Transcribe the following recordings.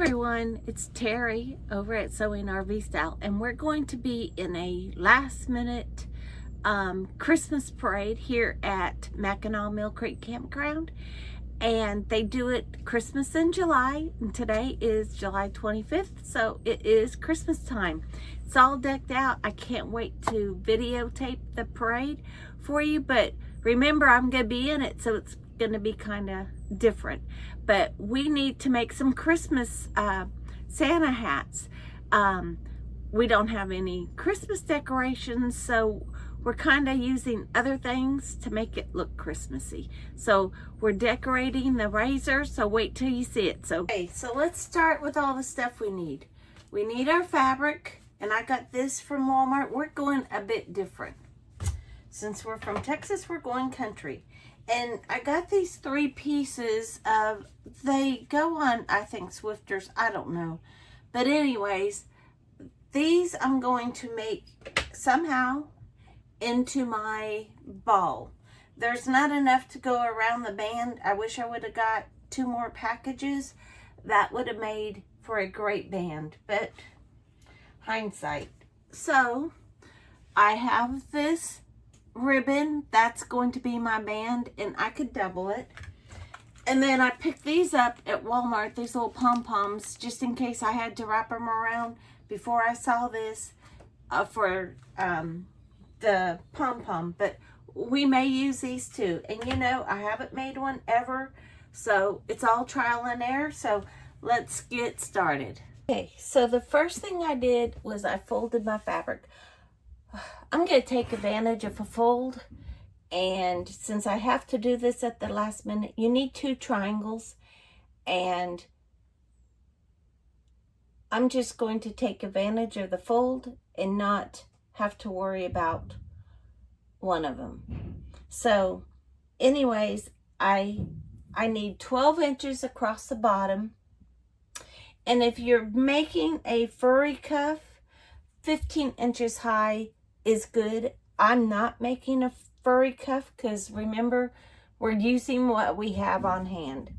everyone, it's Terry over at Sewing RV Style, and we're going to be in a last minute Christmas parade here at Mackinac Mill Creek Campground, and they do it Christmas in July, and today is July 25th, so it is Christmas time. It's all decked out. I can't wait to videotape the parade for you, but remember, I'm going to be in it, so it's going to be kind of different. But we need to make some Christmas Santa hats. We don't have any Christmas decorations, so we're kind of using other things to make it look Christmassy. So we're decorating the razor, so wait till you see it. So, okay, so let's start with all the stuff we need. We need our fabric, and I got this from Walmart. We're going a bit different. Since we're from Texas, we're going country. And I got these 3 pieces of, they go on, I think, Swifters, I don't know. But anyways, these I'm going to make somehow into my ball. There's not enough to go around the band. I wish I would have got 2 more packages. That would have made for a great band, but hindsight. So I have this ribbon that's going to be my band, and I could double it. And then I picked these up at Walmart, these little pom-poms, just in case I had to wrap them around before I saw this for the pom-pom. But we may use these too, and you know, I haven't made one ever, so it's all trial and error. So let's get started. Okay, so the first thing I did was I folded my fabric. I'm going to take advantage of a fold, and since I have to do this at the last minute, you need 2 triangles, and I'm just going to take advantage of the fold and not have to worry about one of them. So anyways, I need 12 inches across the bottom, and if you're making a furry cuff, 15 inches high is good. I'm not making a furry cuff because remember, we're using what we have on hand.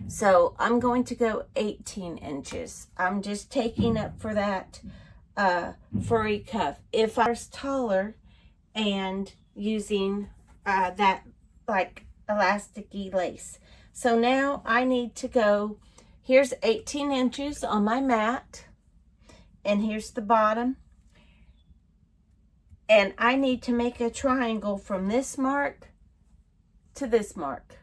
So I'm going to go 18 inches. I'm just taking up for that furry cuff. If I was taller and using that like elasticy lace. So now I need to go, here's 18 inches on my mat, and here's the bottom. And I need to make a triangle from this mark to this mark.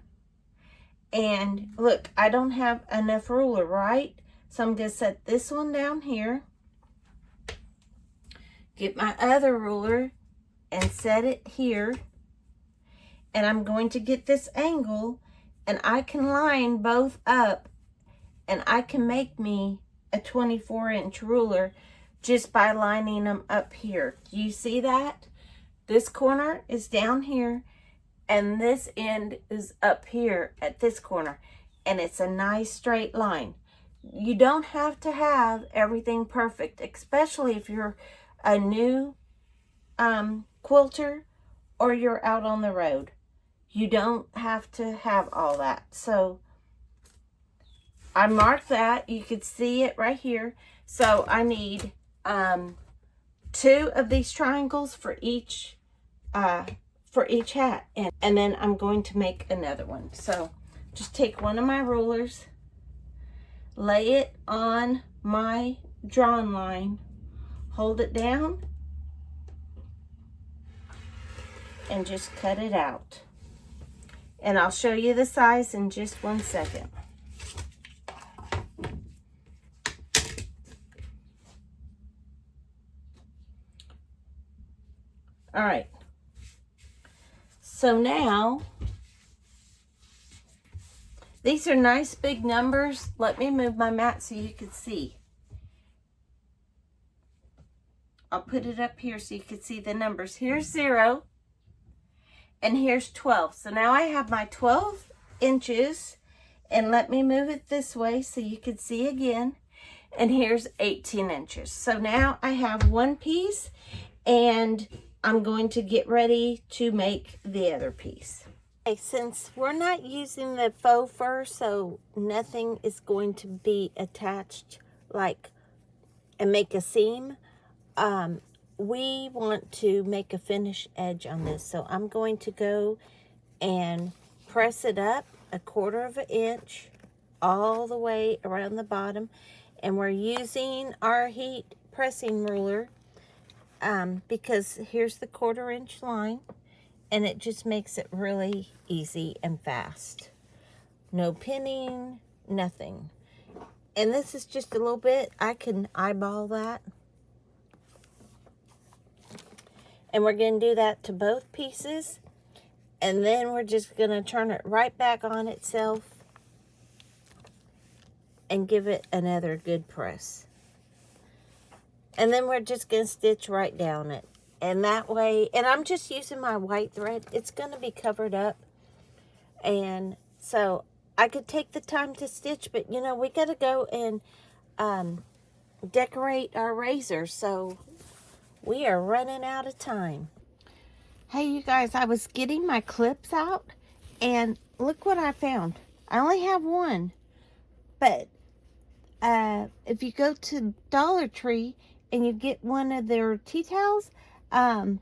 And look, I don't have enough ruler, right? So I'm going to set this one down here. Get my other ruler and set it here. And I'm going to get this angle, and I can line both up, and I can make me a 24-inch ruler just by lining them up here. Do you see that? This corner is down here, and this end is up here at this corner, and it's a nice straight line. You don't have to have everything perfect, especially if you're a new quilter or you're out on the road. You don't have to have all that. So I marked that. You could see it right here. So I need 2 of these triangles for each hat, and then I'm going to make another one. So just take one of my rulers, lay it on my drawn line, hold it down, and just cut it out. And I'll show you the size in just 1 second. All right, so now, these are nice big numbers. Let me move my mat so you can see. I'll put it up here so you can see the numbers. Here's 0, and here's 12. So now I have my 12 inches, and let me move it this way so you can see again. And here's 18 inches. So now I have one piece, and I'm going to get ready to make the other piece. Okay, since we're not using the faux fur, so nothing is going to be attached like and make a seam, we want to make a finish edge on this. So I'm going to go and press it up 1/4 of an inch all the way around the bottom, and we're using our heat pressing ruler because here's the 1/4 inch line, and it just makes it really easy and fast. No pinning, nothing. And this is just a little bit. I can eyeball that. And we're going to do that to both pieces. And then we're just going to turn it right back on itself and give it another good press. And then we're just going to stitch right down it. And that way, and I'm just using my white thread. It's going to be covered up. And so I could take the time to stitch, but you know, we got to go and decorate our razor. So we are running out of time. Hey, you guys, I was getting my clips out, and look what I found. I only have one, but if you go to Dollar Tree and you get one of their tea towels,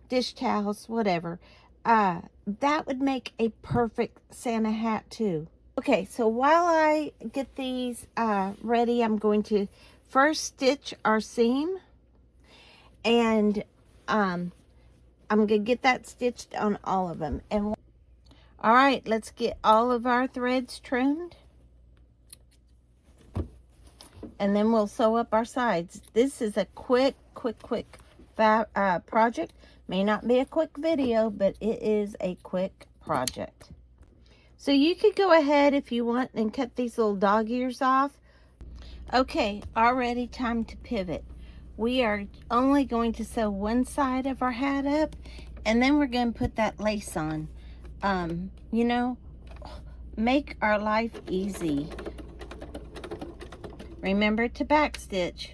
dish towels, whatever, that would make a perfect Santa hat too. Okay, so while I get these ready, I'm going to first stitch our seam, and I'm going to get that stitched on all of them. And all right, let's get all of our threads trimmed, and then we'll sew up our sides. This is a quick project. May not be a quick video, but it is a quick project. So you could go ahead if you want and cut these little dog ears off. Okay, already time to pivot. We are only going to sew one side of our hat up, and then we're going to put that lace on. You know, make our life easy. Remember to backstitch.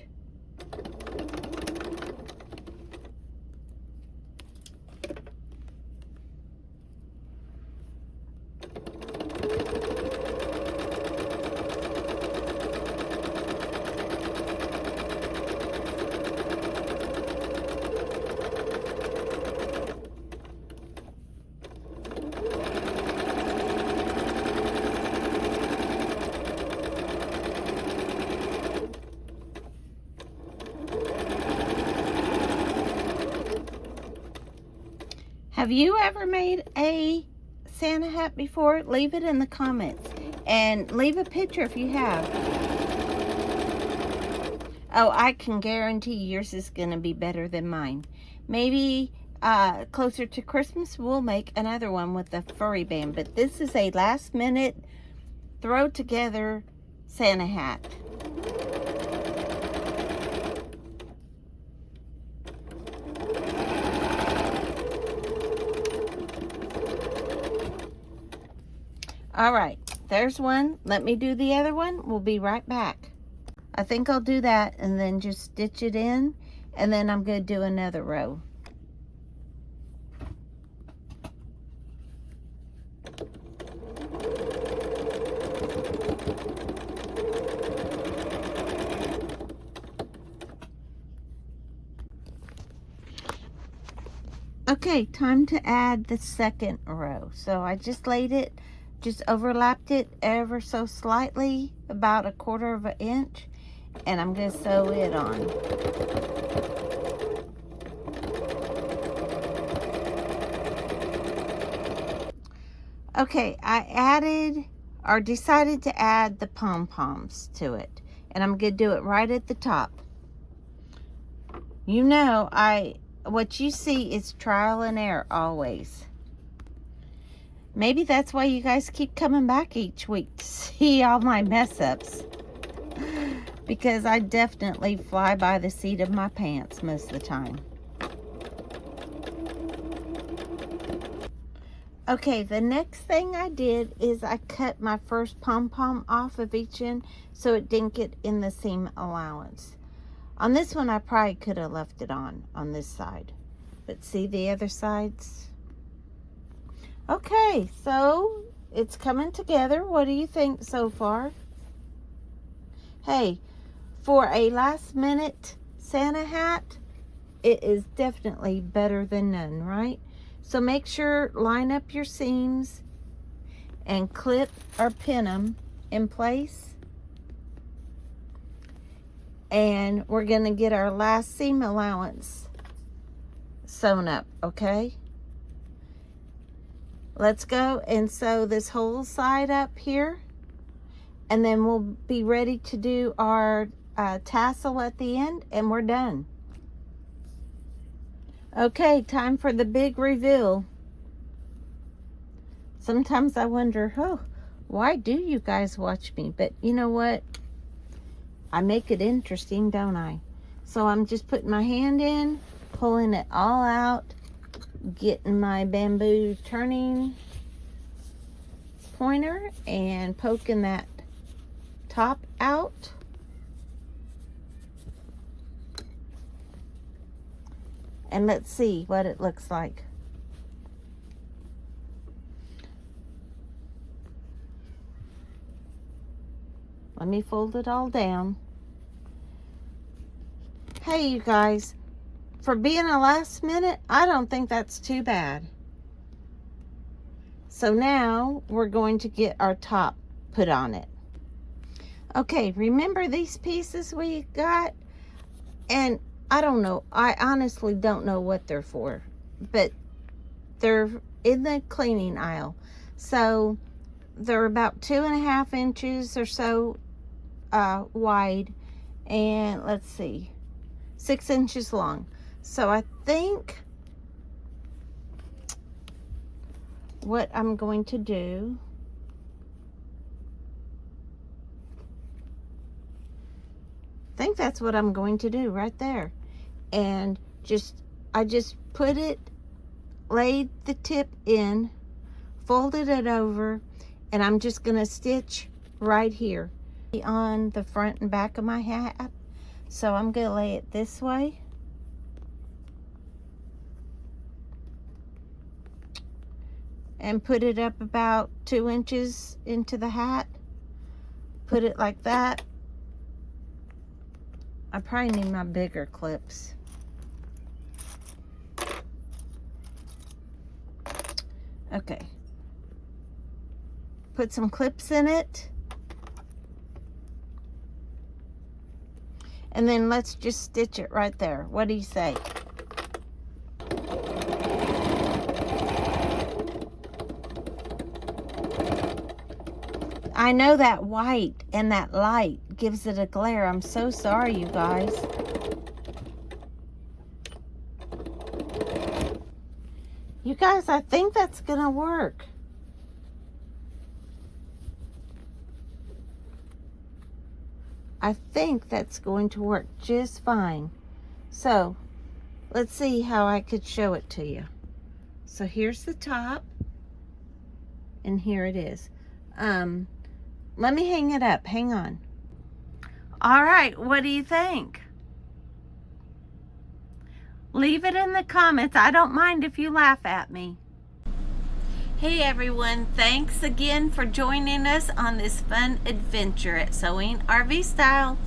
Have you ever made a Santa hat before? Leave it in the comments, and leave a picture if you have. Oh, I can guarantee yours is going to be better than mine. Maybe closer to Christmas we'll make another one with a furry band, but this is a last minute throw together Santa hat. All right, there's one. Let me do the other one. We'll be right back. I think I'll do that and then just stitch it in, and then I'm going to do another row. Okay, time to add the second row. So I just laid it, just overlapped it ever so slightly, about 1/4 of an inch, and I'm going to sew it on. Okay, I added, or decided to add, the pom-poms to it, and I'm going to do it right at the top. You know, what you see is trial and error always. Maybe that's why you guys keep coming back each week to see all my mess ups. Because I definitely fly by the seat of my pants most of the time. Okay, the next thing I did is I cut my first pom-pom off of each end so it didn't get in the seam allowance. On this one, I probably could have left it on this side. But see the other sides? Okay, so it's coming together. What do you think so far? Hey, for a last minute Santa hat, it is definitely better than none, right? So make sure, line up your seams and clip or pin them in place. And we're going to get our last seam allowance sewn up, okay? Let's go and sew this whole side up here, and then we'll be ready to do our tassel at the end, and we're done. Okay, time for the big reveal. Sometimes I wonder, oh, why do you guys watch me? But you know what? I make it interesting, don't I? So I'm just putting my hand in, pulling it all out, getting my bamboo turning pointer and poking that top out. And let's see what it looks like. Let me fold it all down. Hey, you guys, for being a last minute, I don't think that's too bad. So now we're going to get our top put on it. Okay, remember these pieces we got? And I don't know, I honestly don't know what they're for, but they're in the cleaning aisle. So they're about 2.5 inches or so wide, and let's see, 6 inches long. So I think what I'm going to do, I think that's what I'm going to do right there. And I just put it, laid the tip in, folded it over, and I'm just gonna stitch right here on the front and back of my hat. So I'm gonna lay it this way. And put it up about 2 inches into the hat. Put it like that. I probably need my bigger clips. Okay. Put some clips in it. And then let's just stitch it right there. What do you say? I know that white and that light gives it a glare. I'm so sorry, you guys. You guys, I think that's gonna work. I think that's going to work just fine. So let's see how I could show it to you. So here's the top, and here it is. Let me hang it up. Hang on. All right, what do you think? Leave it in the comments. I don't mind if you laugh at me. Hey everyone, thanks again for joining us on this fun adventure at Sewing RV Style.